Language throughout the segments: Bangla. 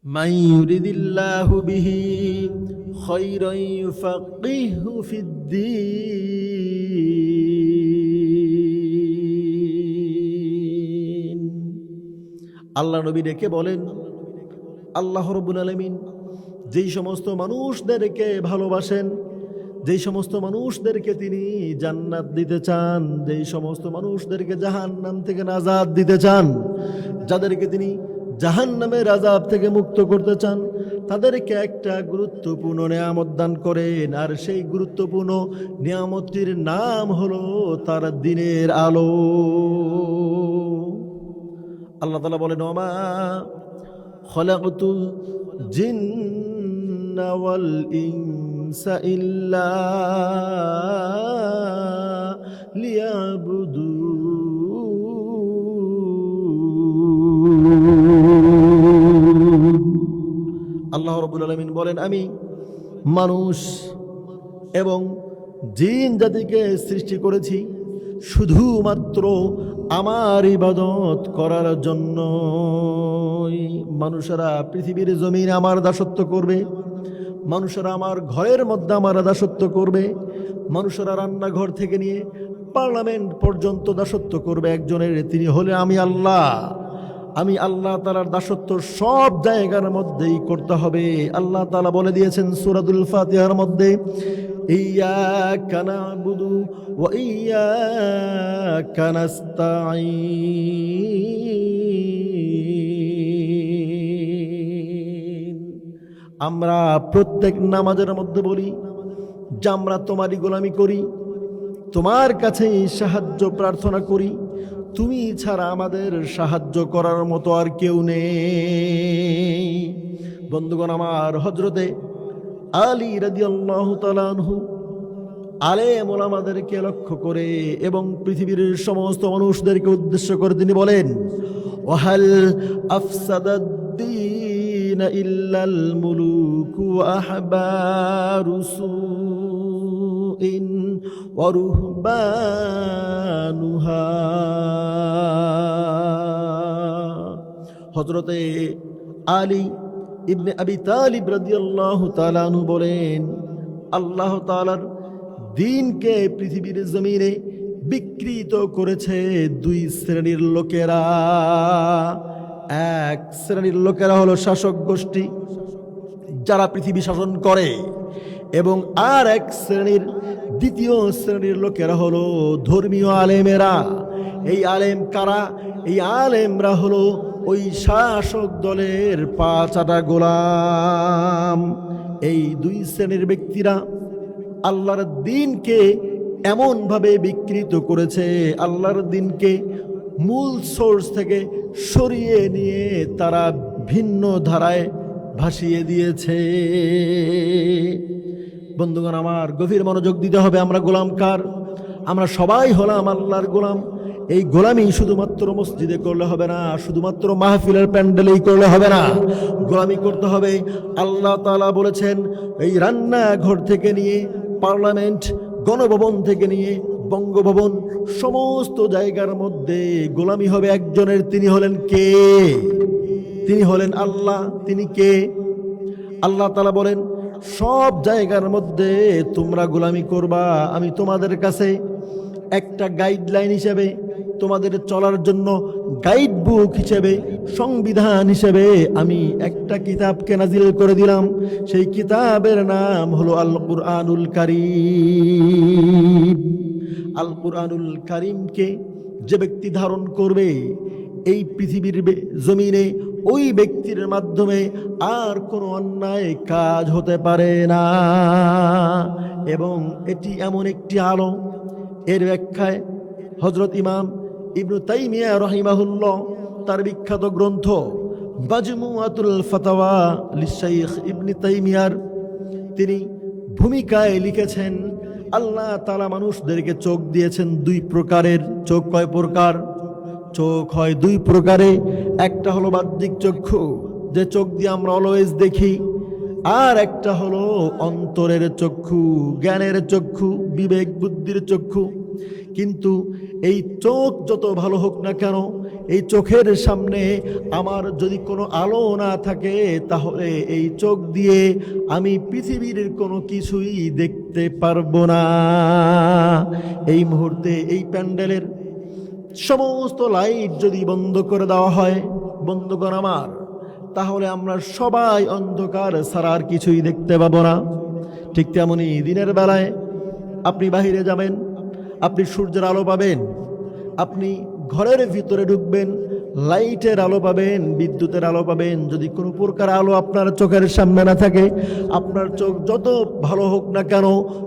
মান ইউরিদিল্লাহু বিহি খায়রান ইউফাক্কিহু ফিদ্দীন। আল্লাহ নবী ডেকে বলেন, আল্লাহ রাব্বুল আলামিন যেই সমস্ত মানুষদেরকে ভালোবাসেন, যেই সমস্ত মানুষদেরকে তিনি জান্নাত দিতে চান, যেই সমস্ত মানুষদেরকে জাহান্নাম থেকে নাজাত দিতে চান, যাদেরকে তিনি জাহান্নামের আযাব থেকে মুক্ত করতে চান, তাদেরকে একটা গুরুত্বপূর্ণ নিয়ামত দান করেন। আর সেই গুরুত্বপূর্ণ নিয়ামতটির নাম হলো তার দিনের আলো। আল্লাহ তাআলা বলেন, ওমা খলাকতুল জিন্না ওয়াল ইনসা ইল্লা লিয়াবুদুন। আল্লাহ রাব্বুল আলামিন বলেন, আমি মানুষ এবং জিন জাতিকে সৃষ্টি করেছি শুধুমাত্র আমার ইবাদত করার জন্য। মানুষেরা পৃথিবীর জমিনে আমার দাসত্ব করবে, মানুষেরা আমার ঘরের মধ্যে আমার দাসত্ব করবে, মানুষেরা রান্নাঘর থেকে নিয়ে পার্লামেন্ট পর্যন্ত দাসত্ব করবে একজনের, তিনি হলে আমি আল্লাহ। আমি আল্লাহ তাআলার দাসত্ব সব জায়গার মধ্যেই করতে হবে। আল্লাহ তাআলা বলে দিয়েছেন সূরাতুল ফাতিহার মধ্যে, ইয়্যাকা না'বুদু ওয়া ইয়্যাকা নাস্তাঈন। আমরা প্রত্যেক নামাজের মধ্যে বলি যে আমরা তোমারই গোলামি করি, তোমার কাছেই সাহায্য প্রার্থনা করি, তুমি ছাড়া আমাদের সাহায্য করার মতো আর কেউ নেই। বন্ধুগণ আমার, হযরতে আলী রাদিয়াল্লাহু তাআলা আনহু আলেম ওলামাদেরকে লক্ষ্য করে এবং পৃথিবীর সমস্ত মানুষদেরকে উদ্দেশ্য করে তিনি বলেন, ওয়াহাল আফসাদাদ-দীন ইল্লাল মুলুকু ওয়া আহবারু সুইন ওয়া রুহবানুহা। হযরতে আলী ইবনে আবি তালিব রাদিয়াল্লাহু তাআলা আনহু বলেন, আল্লাহ তাআলার দ্বীনকে পৃথিবীর জমিনে বিকৃত করেছে দুই শ্রেণীর লোকেরা। এক শ্রেণীর লোকেরা হলো শাসক গোষ্ঠী, যারা পৃথিবী শাসন করে, এবং আর এক শ্রেণীর, দ্বিতীয় শ্রেণীর লোকেরা হলো ধর্মীয় আলেমেরা। এই আলেম কারা? এই আলেমরা হলো ওই শাসক দলের পাঁচাটা গোলাম। এই দুই শ্রেণীর ব্যক্তিরা আল্লাহর দ্বীনকে এমন ভাবে বিকৃত করেছে, আল্লাহর দ্বীনকে মূল সোর্স থেকে সরিয়ে নিয়ে তারা ভিন্ন ধারায় ভাসিয়ে দিয়েছে। বন্ধুগণ আমার, গভীর মনোযোগ দিতে হবে। আমরা গোলাম কার? আমরা সবাই হলাম আল্লাহর গোলাম। এই গোলামি শুধুমাত্র মসজিদে করলে হবে না, শুধুমাত্র মাহফিলের প্যান্ডেলেই করলে হবে না। গোলামি করতে হবে, আল্লাহ তাআলা বলেছেন, এই রান্নাঘর থেকে নিয়ে পার্লামেন্ট, গণভবন থেকে নিয়ে বঙ্গভবন, সমস্ত জায়গার মধ্যে গোলামি হবে একজনের। তিনি হলেন কে? তিনি হলেন আল্লাহ। তিনি কে? আল্লাহ তাআলা বলেন, সব জায়গার মধ্যে তোমরা গোলামি করবা। আমি তোমাদের কাছে একটা গাইডলাইন হিসেবে, তোমাদের চলার জন্য গাইড বুক হিসেবে, সংবিধান হিসেবে আমি একটা কিতাবকে নাজিল করে দিলাম। সেই কিতাবের নাম হলো আল কুরআনুল কারীম। আল কুরআনুল কারীমকে যে ব্যক্তি ধারণ করবে এই পৃথিবীর জমিনে, ওই ব্যক্তির মাধ্যমে আর কোনো অন্যায় কাজ হতে পারে না। এবং এটি এমন একটি আলো, এর ব্যাখ্যায় হযরত ইমাম ইবনে তাইমিয়া রাহিমাহুল্লাহ তার বিখ্যাত গ্রন্থ মাজমুআতুল ফাতাওয়া লিশাইখ ইবনে তাইমিয়ার তিনি ভূমিকায় লিখেছেন, আল্লাহ তাআলা মানুষদেরকে চোখ দিয়েছেন দুই প্রকারের। চোখ কয় প্রকার? চোখ হয় দুই প্রকারে। একটা হলো বাহ্যিক চক্ষু, যে চোখ দিয়ে আমরা অলওয়েজ দেখি, আর একটা হলো অন্তরের চক্ষু, জ্ঞানের চক্ষু, বিবেক বুদ্ধির চক্ষু। কিন্তু এই চোখ যত ভালো হোক না কেন, এই চোখের সামনে আমার যদি কোনো আলো না থাকে, তাহলে এই চোখ দিয়ে আমি পৃথিবীর কোনো কিছুই দেখতে পারবো না। এই মুহূর্তে এই প্যান্ডেলের সমস্ত লাইট যদি বন্ধ করে দেওয়া হয়, বন্ধুগণ আমার, তাহলে আমরা সবাই অন্ধকার ছাড়া আর কিছুই দেখতে পাবো না। ঠিক তেমনি দিনের বেলায় আপনি বাহিরে যাবেন, আপনি সূর্যের আলো পাবেন, আপনি ঘরের ভিতরে ঢুকবেন, লাইটের আলো পাবেন, বিদ্যুতের আলো পাবেন। যদি কোনো প্রকার আলো আপনার চোখের সামনে না থাকে, আপনার চোখ যত ভালো হোক না কেন,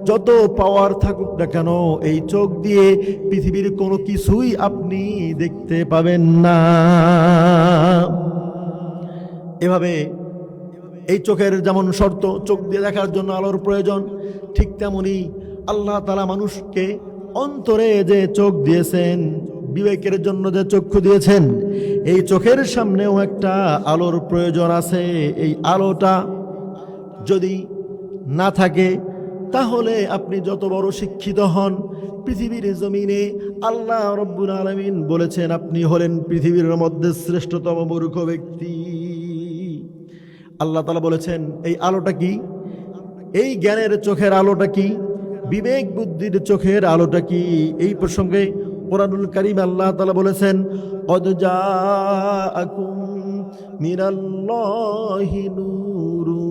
যত পাওয়ার থাকুক না কেন, এই চোখ দিয়ে পৃথিবীর কোনো কিছুই আপনি দেখতে পাবেন না। এভাবে এই চোখের যেমন শর্ত, চোখ দিয়ে দেখার জন্য আলোর প্রয়োজন, ঠিক তেমনি আল্লাহ তাআলা মানুষকে অন্তরে যে চোখ দিয়েছেন, বিবেকের জন্য যে চক্ষু দিয়েছেন, এই চোখের সামনেও একটা আলোর প্রয়োজন আছে। এই আলোটা যদি না থাকে, তাহলে আপনি যত বড় শিক্ষিত হন, পৃথিবীর জমিনে আল্লাহ রব্বুল আলামিন বলেছেন আপনি হলেন পৃথিবীর মধ্যে শ্রেষ্ঠতম মূর্খ ব্যক্তি। আল্লাহ তাআলা বলেছেন এই আলোটা কি, এই জ্ঞানের চোখের আলোটা কি, বিবেক বুদ্ধির চোখের আলোটা কি। এই প্রসঙ্গে কুরআনুল কারীম আল্লাহ তাআলা বলেছেন, কদ জাআকুম মিনাল্লাহি নূরু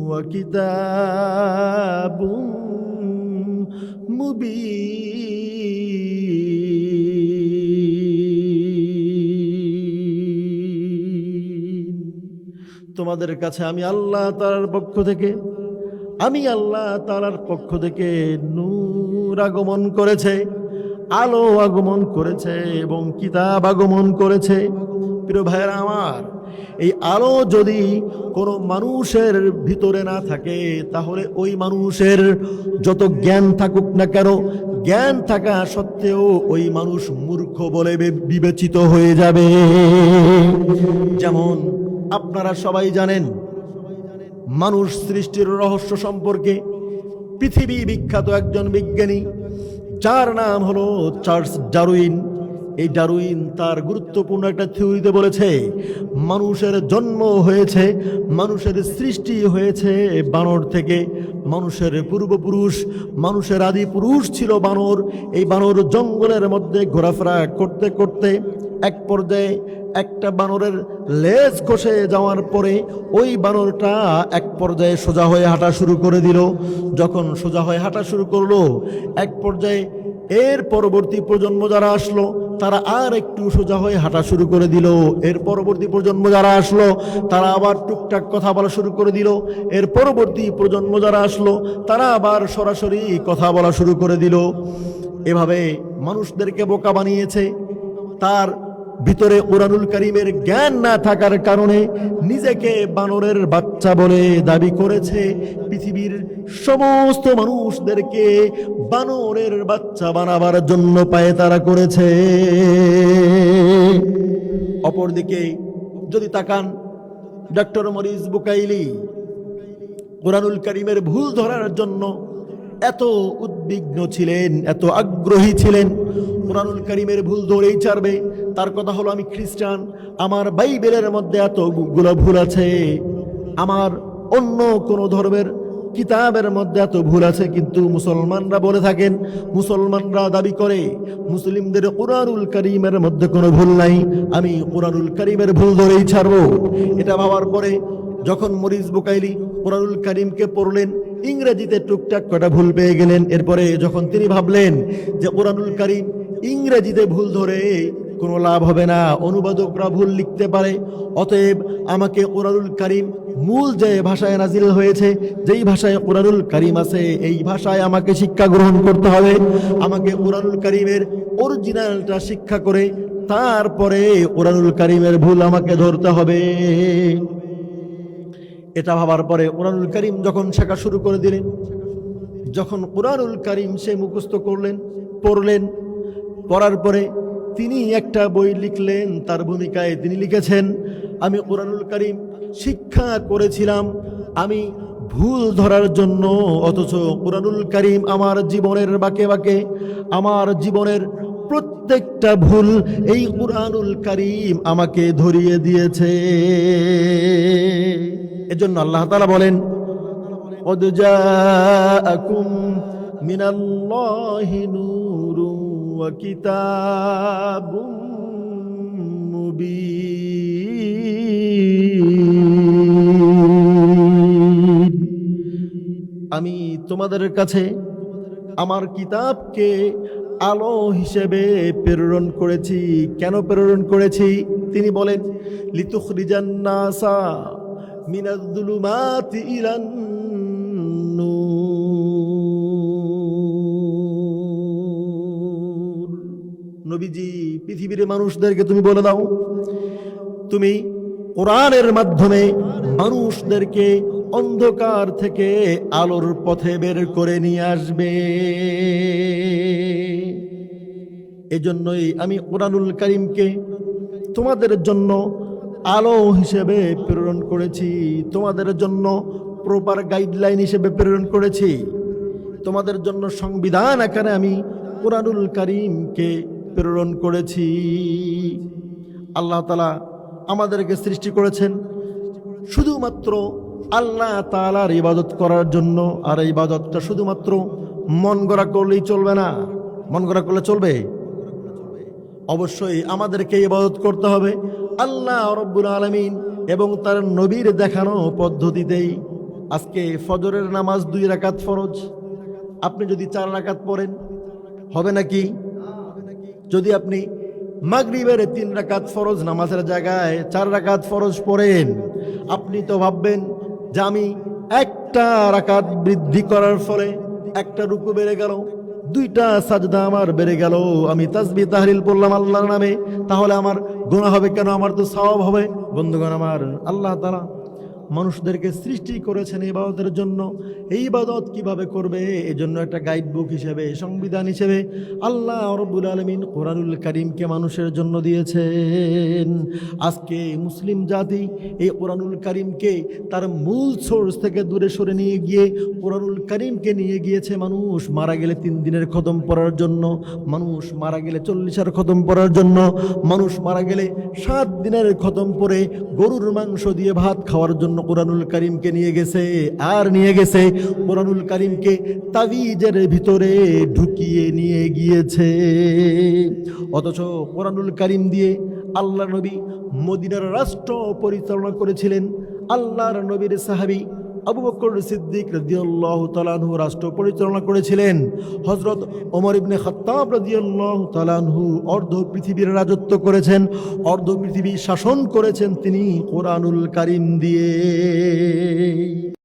ওয়া কিতাবুম মুবিন। তোমাদের কাছে আমি আল্লাহ তাআলার পক্ষ থেকে নূর আগমন করেছে, আলো আগমন করেছে এবং কিতাব আগমন করেছে। প্রিয় ভাইয়েরা আমার, এই আলো যদি কোনো মানুষের ভিতরে না থাকে, তাহলে ওই মানুষের যত জ্ঞান থাকুক না কেন, জ্ঞান থাকা সত্ত্বেও ওই মানুষ মূর্খ বলে বিবেচিত হয়ে যাবে। যেমন আপনারা সবাই জানেন, মানুষ সৃষ্টির রহস্য সম্পর্কে পৃথিবী বিখ্যাত একজন বিজ্ঞানী, যার নাম হলো চার্লস ডারউইন। এই ডারউইন তার গুরুত্বপূর্ণ একটা থিওরিতে বলেছে, মানুষের জন্ম হয়েছে, মানুষের সৃষ্টি হয়েছে বানর থেকে। মানুষের পূর্বপুরুষ, মানুষের আদি পুরুষ ছিল বানর। এই বানর জঙ্গলের মধ্যে ঘোরাফেরা করতে করতে এক পর্যায়ে একটা বানরের লেজ খসে যাওয়ার পরে ওই বানরটা এক পর্যায়ে সোজা হয়ে হাঁটা শুরু করে দিল। যখন সোজা হয়ে হাঁটা শুরু করলো, এক পর্যায়ে এর পরবর্তী প্রজন্ম যারা আসলো, তারা আর একটু সোজা হয়ে হাঁটা শুরু করে দিল। এর পরবর্তী প্রজন্ম যারা আসলো, তারা আবার টুকটাক কথা বলা শুরু করে দিল। এর পরবর্তী প্রজন্ম যারা আসলো, তারা আবার সরাসরি কথা বলা শুরু করে দিল। এভাবে মানুষদেরকে বোকা বানিয়েছে। তার ভিতরে কুরআনুল কারীমের জ্ঞান না থাকার কারণে নিজেকে বানরের বাচ্চা বলে দাবি করেছে। পৃথিবীর সমস্ত মানুষদেরকে বানরের বাচ্চা বানাবার জন্য পায়তারা করেছে। অপরদিকে যদি তাকান, ডক্টর মরিস বুকাইলি কুরআনুল কারীমের ভুল ধরার জন্য এত উদ্বিগ্ন ছিলেন, এত আগ্রহী ছিলেন, কুরআনুল কারীমের ভুল ধরেই ছাড়বে। তার কথা হলো, আমি খ্রিস্টান, আমার বাইবেলের মধ্যে এতগুলো ভুল আছে, আমার অন্য কোনো ধর্মের কিতাবের মধ্যে এত ভুল আছে। কিন্তু মুসলমানরা বলে থাকেন, মুসলমানরা দাবি করে মুসলিমদের কুরআনুল কারীমের মধ্যে কোনো ভুল নাই, আমি কুরআনুল কারীমের ভুল ধরেই ছাড়বো। এটা ভাবার পরে যখন মরিস বুকাইলি কুরআনুল কারীমকে পড়লেন, ইংরেজিতে টুকটাক কটা ভুল পেয়ে গেলেন। এরপরে যখন তিনি ভাবলেন যে কুরআনুল কারীম ইংরেজিতে ভুল ধরে কোনো লাভ হবে না, অনুবাদকরা ভুল লিখতে পারে, অতএব আমাকে কুরআনুল কারীম মূল যে ভাষায় নাজিল হয়েছে, যেই ভাষায় কুরআনুল কারীম আছে, এই ভাষায় আমাকে শিক্ষা গ্রহণ করতে হবে। আমাকে কুরআনুল কারীমের অরিজিনালটা শিক্ষা করে তারপরে কুরআনুল কারীমের ভুল আমাকে ধরতে হবে। এটা ভাবার পরে কুরআনুল কারীম যখন শেখা শুরু করে দিলেন, যখন কুরআনুল কারীম সে মুখস্থ করলেন, পড়লেন, পড়ার পরে তিনি একটা বই লিখলেন। তার ভূমিকায় তিনি লিখেছেন, আমি কুরআনুল কারীম শিক্ষা করেছিলাম, আমি ভুল ধরার জন্য, অথচ কোরআনুল কারীম আমার জীবনের বাঁকে বাঁকে, আমার জীবনের প্রত্যেকটা ভুল এই কোরআনুল কারীম আমাকে ধরিয়ে দিয়েছে। এজন্য আল্লাহ তাআলা বলেন, قد جاءكم من الله نور وكتاب مبين। আমি তোমাদের কাছে আমার কিতাবকে আলো হিসেবে প্রেরণ করেছি। কেন প্রেরণ করেছি? তিনি বলেন, লিতুখরিজান নাসা মিনাজ যুলুমাতি ইলান নূর। নবীজি, পৃথিবীর মানুষদেরকে তুমি বলে দাও, তুমি কোরআনের মাধ্যমে মানুষদেরকে অন্ধকার থেকে আলোর পথে বের করে নিয়ে আসবে। এজন্যই আমি কোরআনুল কারীমকে তোমাদের জন্য আলো হিসেবে প্রেরণ করেছি, তোমাদের জন্য প্রপার গাইডলাইন হিসেবে প্রেরণ করেছি, তোমাদের জন্য সংবিধান আকারে আমি কোরআনুল কারীমকে প্রেরণ করেছি। আল্লাহ তাআলা আমাদেরকে সৃষ্টি করেছেন শুধুমাত্র আল্লাহ তাআলার ইবাদত করার জন্য। আর এই ইবাদতটা শুধুমাত্র মন গড়া করলেই চলবে না। মন গড়া করলে চলবে? অবশ্যই আমাদেরকে ইবাদত করতে হবে আল্লাহ রাব্বুল আলামিন এবং তার নবীর দেখানো পদ্ধতিতেই। আজকে ফজরের নামাজ 2 রাকাত ফরজ, আপনি যদি 4 রাকাত পড়েন হবে নাকি? যদি আপনি মাগরিবের 3 রাকাত ফরজ নামাজের জায়গায় 4 রাকাত ফরজ পড়েন, আপনি তো ভাববেন যে আমি একটা রাকাত বৃদ্ধি করার ফলে একটা রুকু বেড়ে গেল, 2টা সাজদা আমার বেড়ে গেল, আমি তাসবিহ তাহলিল পড়লাম আল্লাহর নামে, তাহলে আমার গুনাহ হবে কেন? আমার তো সওয়াব হবে। বন্ধুগণ আমার, আল্লাহ তাআলা মানুষদেরকে সৃষ্টি করেছেন ইবাদতের জন্য। এই ইবাদত কিভাবে করবে এজন্য একটা গাইড বুক হিসেবে, সংবিধান হিসেবে আল্লাহ রাব্বুল আলামিন কোরআনুল কারীমকে মানুষের জন্য দিয়েছেন। আজকে মুসলিম জাতি এই কোরআনুল কারীমকে তার মূল সোর্স থেকে দূরে সরে নিয়ে গিয়ে কোরআনুল কারীমকে নিয়ে গিয়েছে মানুষ মারা গেলে 3 দিনের খতম পড়ার জন্য, মানুষ মারা গেলে 40 খতম পড়ার জন্য, মানুষ মারা গেলে 7 দিনের খতম পড়ে গরুর মাংস দিয়ে ভাত খাওয়ার জন্য কোরআনুল কারীমকে নিয়ে গেছে। আর নিয়ে গেছে কোরআনুল কারীমকে তাবিজের ভিতরে ঢুকিয়ে নিয়ে গিয়েছে। অথচ কোরআনুল কারীম দিয়ে আল্লাহ নবী মদিনার রাষ্ট্র পরিচালনা করেছিলেন। আল্লাহর নবীর সাহাবী আবু বকর সিদ্দিক রাদিয়াল্লাহু তাআলা আনহু রাষ্ট্র পরিচালনা করেছিলেন। হযরত ওমর ইবনে খাত্তাব রাদিয়াল্লাহু তাআলা আনহু অর্ধ পৃথিবীর রাজত্ব করেছেন, অর্ধ পৃথিবী শাসন করেছেন তিনি কোরআনুল কারীম দিয়ে।